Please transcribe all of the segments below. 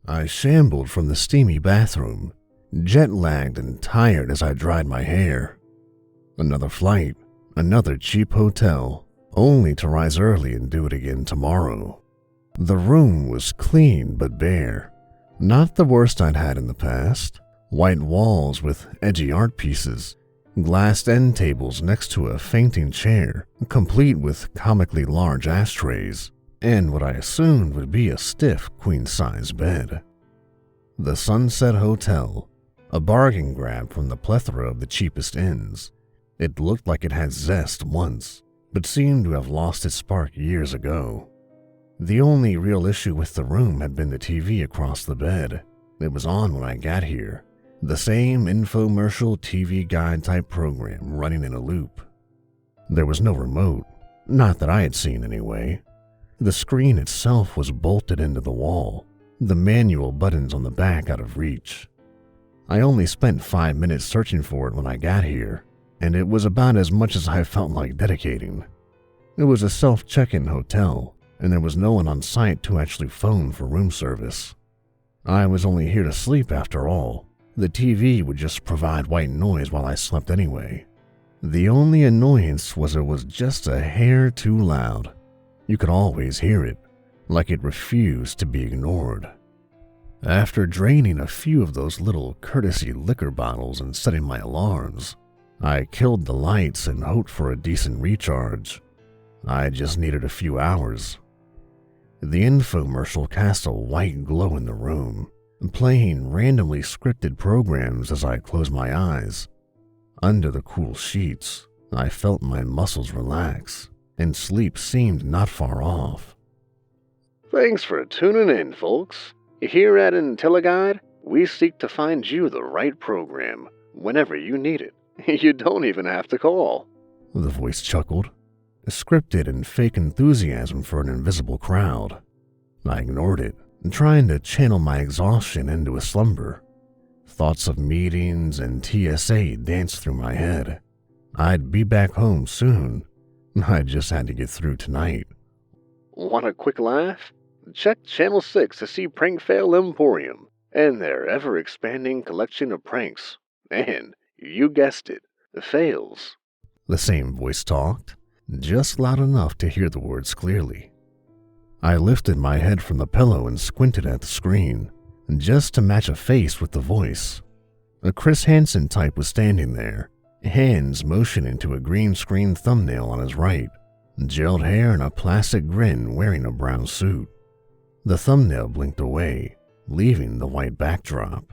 I shambled from the steamy bathroom, jet-lagged and tired as I dried my hair. Another flight, another cheap hotel, only to rise early and do it again tomorrow. The room was clean but bare. Not the worst I'd had in the past. White walls with edgy art pieces, glassed end tables next to a fainting chair, complete with comically large ashtrays, and what I assumed would be a stiff queen-size bed. The Sunset Hotel, a bargain grab from the plethora of the cheapest inns. It looked like it had zest once, but seemed to have lost its spark years ago. The only real issue with the room had been the TV across the bed. It was on when I got here. The same infomercial TV guide type program running in a loop. There was no remote, not that I had seen anyway. The screen itself was bolted into the wall, the manual buttons on the back out of reach. I only spent 5 minutes searching for it when I got here, and it was about as much as I felt like dedicating. It was a self-check-in hotel, and there was no one on site to actually phone for room service. I was only here to sleep after all. The TV would just provide white noise while I slept anyway. The only annoyance was it was just a hair too loud. You could always hear it, like it refused to be ignored. After draining a few of those little courtesy liquor bottles and setting my alarms, I killed the lights and hoped for a decent recharge. I just needed a few hours. The infomercial cast a white glow in the room, playing randomly scripted programs as I closed my eyes. Under the cool sheets, I felt my muscles relax, and sleep seemed not far off. Thanks for tuning in, folks. Here at IntelliGuide, we seek to find you the right program whenever you need it. You don't even have to call. The voice chuckled, scripted and fake enthusiasm for an invisible crowd. I ignored it, trying to channel my exhaustion into a slumber. Thoughts of meetings and TSA danced through my head. I'd be back home soon. I just had to get through tonight. Want a quick laugh? Check Channel 6 to see Prank Fail Emporium and their ever-expanding collection of pranks. And, you guessed it, fails. The same voice talked, just loud enough to hear the words clearly. I lifted my head from the pillow and squinted at the screen, just to match a face with the voice. A Chris Hansen type was standing there, hands motioning to a green screen thumbnail on his right, gelled hair and a plastic grin wearing a brown suit. The thumbnail blinked away, leaving the white backdrop.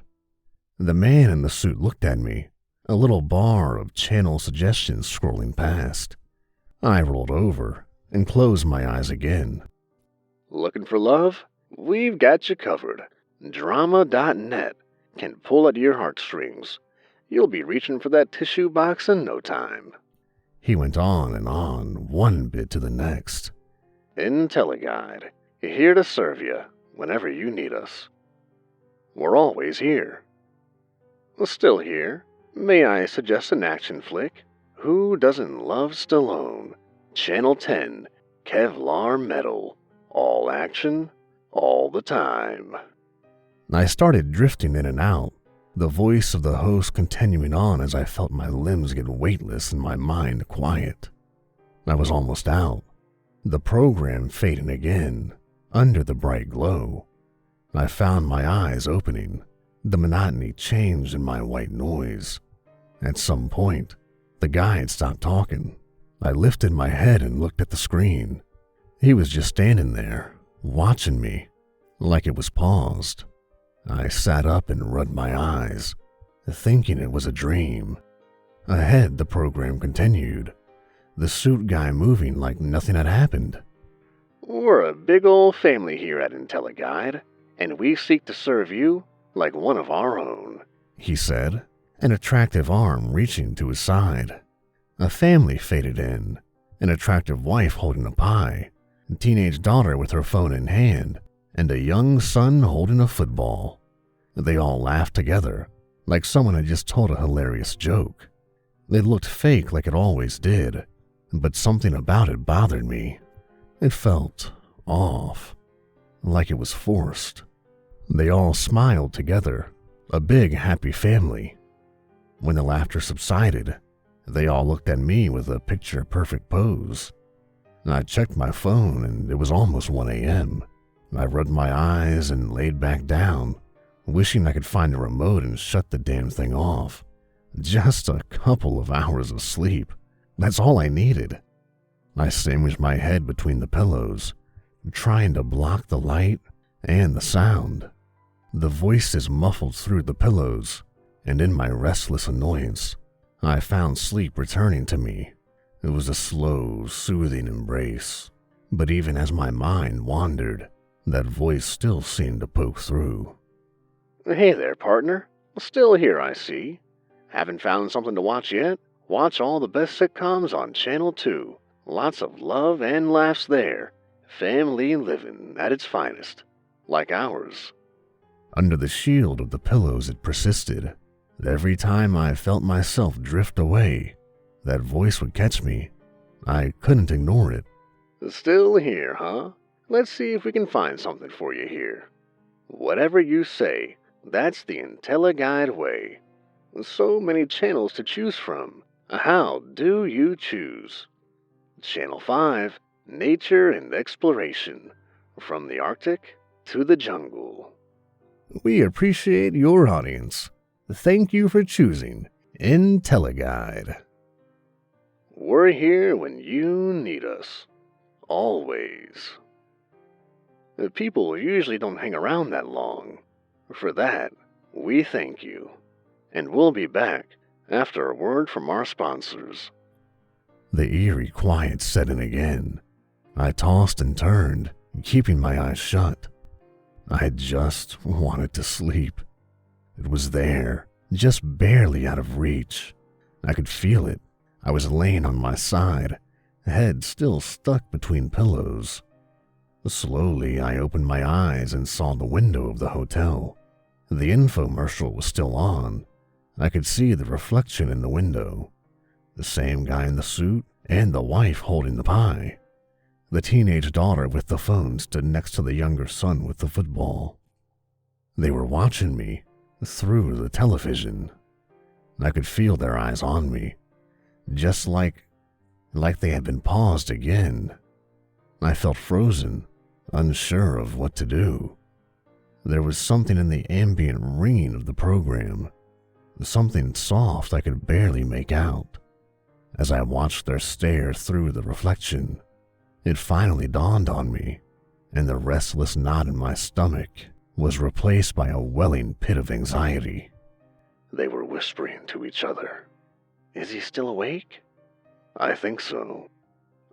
The man in the suit looked at me, a little bar of channel suggestions scrolling past. I rolled over and closed my eyes again. Looking for love? We've got you covered. Drama.net can pull at your heartstrings. You'll be reaching for that tissue box in no time. He went on and on, one bit to the next. IntelliGuide, here to serve you whenever you need us. We're always here. Still here. May I suggest an action flick? Who doesn't love Stallone? Channel 10, Kevlar Metal. All action, all the time. I started drifting in and out, the voice of the host continuing on as I felt my limbs get weightless and my mind quiet. I was almost out, the program fading again, under the bright glow. I found my eyes opening, the monotony changed in my white noise. At some point, the guide stopped talking. I lifted my head and looked at the screen. He was just standing there, watching me, like it was paused. I sat up and rubbed my eyes, thinking it was a dream. Ahead, the program continued, the suit guy moving like nothing had happened. We're a big old family here at IntelliGuide, and we seek to serve you like one of our own, he said, an attractive arm reaching to his side. A family faded in, an attractive wife holding a pie, a teenage daughter with her phone in hand, and a young son holding a football. They all laughed together, like someone had just told a hilarious joke. It looked fake like it always did, but something about it bothered me. It felt off, like it was forced. They all smiled together, a big happy family. When the laughter subsided, they all looked at me with a picture-perfect pose. I checked my phone and it was almost 1 a.m. I rubbed my eyes and laid back down, wishing I could find a remote and shut the damn thing off. Just a couple of hours of sleep. That's all I needed. I sandwiched my head between the pillows, trying to block the light and the sound. The voices muffled through the pillows, and in my restless annoyance, I found sleep returning to me. It was a slow, soothing embrace, but even as my mind wandered, that voice still seemed to poke through. Hey there, partner. Still here, I see. Haven't found something to watch yet? Watch all the best sitcoms on Channel 2. Lots of love and laughs there. Family living at its finest. Like ours. Under the shield of the pillows it persisted. Every time I felt myself drift away, that voice would catch me. I couldn't ignore it. Still here, huh? Let's see if we can find something for you here. Whatever you say, that's the IntelliGuide way. So many channels to choose from. How do you choose? Channel 5, Nature and Exploration. From the Arctic to the jungle. We appreciate your audience. Thank you for choosing IntelliGuide. We're here when you need us. Always. People usually don't hang around that long. For that, we thank you. And we'll be back after a word from our sponsors. The eerie quiet set in again. I tossed and turned, keeping my eyes shut. I just wanted to sleep. It was there, just barely out of reach. I could feel it. I was laying on my side, head still stuck between pillows. Slowly, I opened my eyes and saw the window of the hotel. The infomercial was still on. I could see the reflection in the window. The same guy in the suit and the wife holding the pie. The teenage daughter with the phone stood next to the younger son with the football. They were watching me through the television. I could feel their eyes on me, just like they had been paused again. I felt frozen, unsure of what to do. There was something in the ambient ringing of the program, something soft I could barely make out. As I watched their stare through the reflection, it finally dawned on me, and the restless knot in my stomach was replaced by a welling pit of anxiety. They were whispering to each other. Is he still awake? I think so.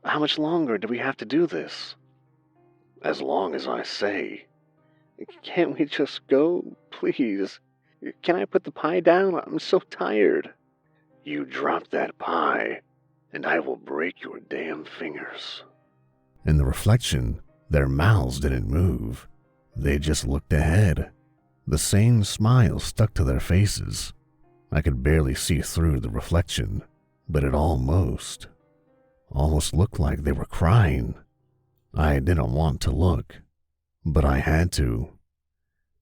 How much longer do we have to do this? As long as I say. Can't we just go, please? Can I put the pie down? I'm so tired. You drop that pie, and I will break your damn fingers. In the reflection, their mouths didn't move. They just looked ahead. The same smile stuck to their faces. I could barely see through the reflection, but it almost looked like they were crying. I didn't want to look, but I had to.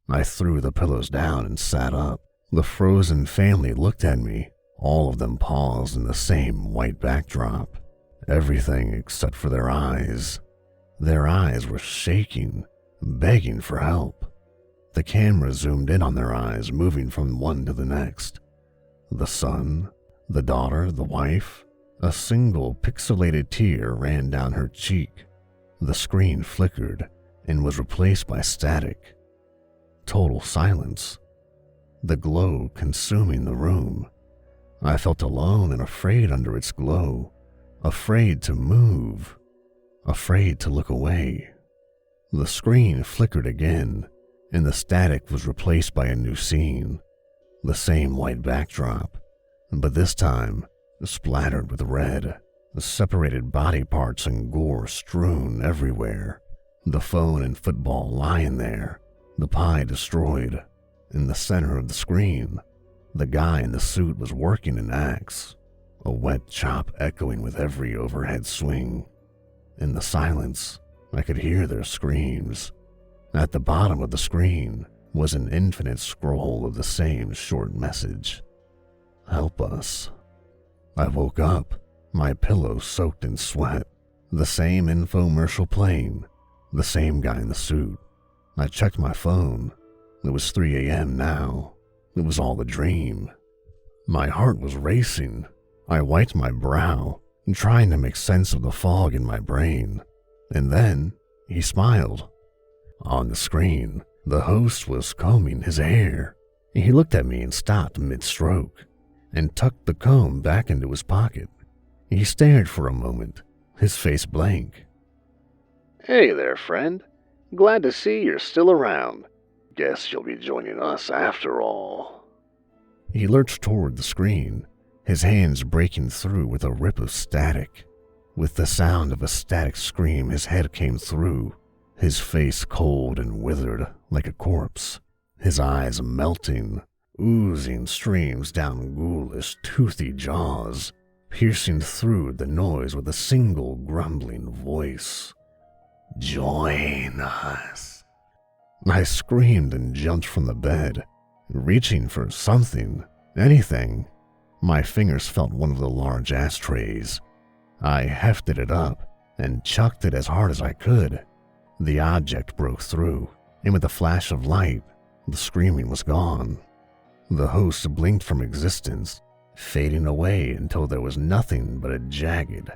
I threw the pillows down and sat up. The frozen family looked at me. All of them paused in the same white backdrop. Everything except for their eyes. Their eyes were shaking, begging for help. The camera zoomed in on their eyes, moving from one to the next. The son, the daughter, the wife. A single pixelated tear ran down her cheek. The screen flickered and was replaced by static. Total silence. The glow consuming the room. I felt alone and afraid under its glow. Afraid to move. Afraid to look away. The screen flickered again, and the static was replaced by a new scene. The same white backdrop, but this time splattered with red. The separated body parts and gore strewn everywhere. The phone and football lying there. The pie destroyed. In the center of the screen, the guy in the suit was working an axe, a wet chop echoing with every overhead swing. In the silence, I could hear their screams. At the bottom of the screen, was an infinite scroll of the same short message. Help us. I woke up, my pillow soaked in sweat, the same infomercial playing, the same guy in the suit. I checked my phone. It was 3 a.m. now. It was all a dream. My heart was racing. I wiped my brow, trying to make sense of the fog in my brain. And then, he smiled. On the screen, the host was combing his hair. He looked at me and stopped mid-stroke, and tucked the comb back into his pocket. He stared for a moment, his face blank. Hey there, friend. Glad to see you're still around. Guess you'll be joining us after all. He lurched toward the screen, his hands breaking through with a rip of static. With the sound of a static scream, his head came through, his face cold and withered like a corpse, his eyes melting, oozing streams down ghoulish, toothy jaws, piercing through the noise with a single grumbling voice. Join us. I screamed and jumped from the bed, reaching for something, anything. My fingers felt one of the large ashtrays. I hefted it up and chucked it as hard as I could. The object broke through, and with a flash of light, the screaming was gone. The host blinked from existence, fading away until there was nothing but a jagged,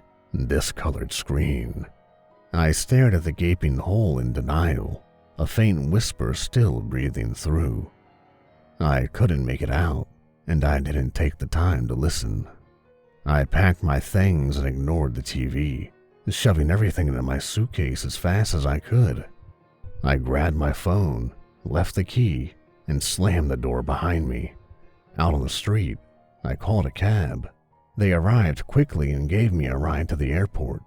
discolored screen. I stared at the gaping hole in denial, a faint whisper still breathing through. I couldn't make it out, and I didn't take the time to listen. I packed my things and ignored the TV, shoving everything into my suitcase as fast as I could. I grabbed my phone, left the key, and slammed the door behind me. Out on the street, I called a cab. They arrived quickly and gave me a ride to the airport.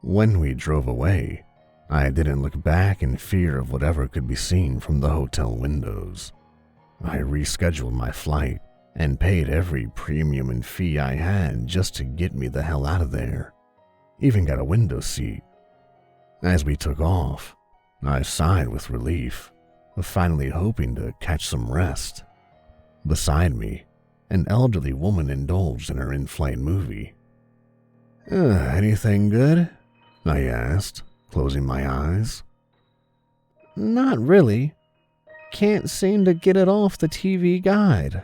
When we drove away, I didn't look back in fear of whatever could be seen from the hotel windows. I rescheduled my flight and paid every premium and fee I had just to get me the hell out of there. Even got a window seat. As we took off, I sighed with relief, finally hoping to catch some rest. Beside me, an elderly woman indulged in her in-flight movie. Anything good?" I asked, closing my eyes. "Not really. Can't seem to get it off the TV guide."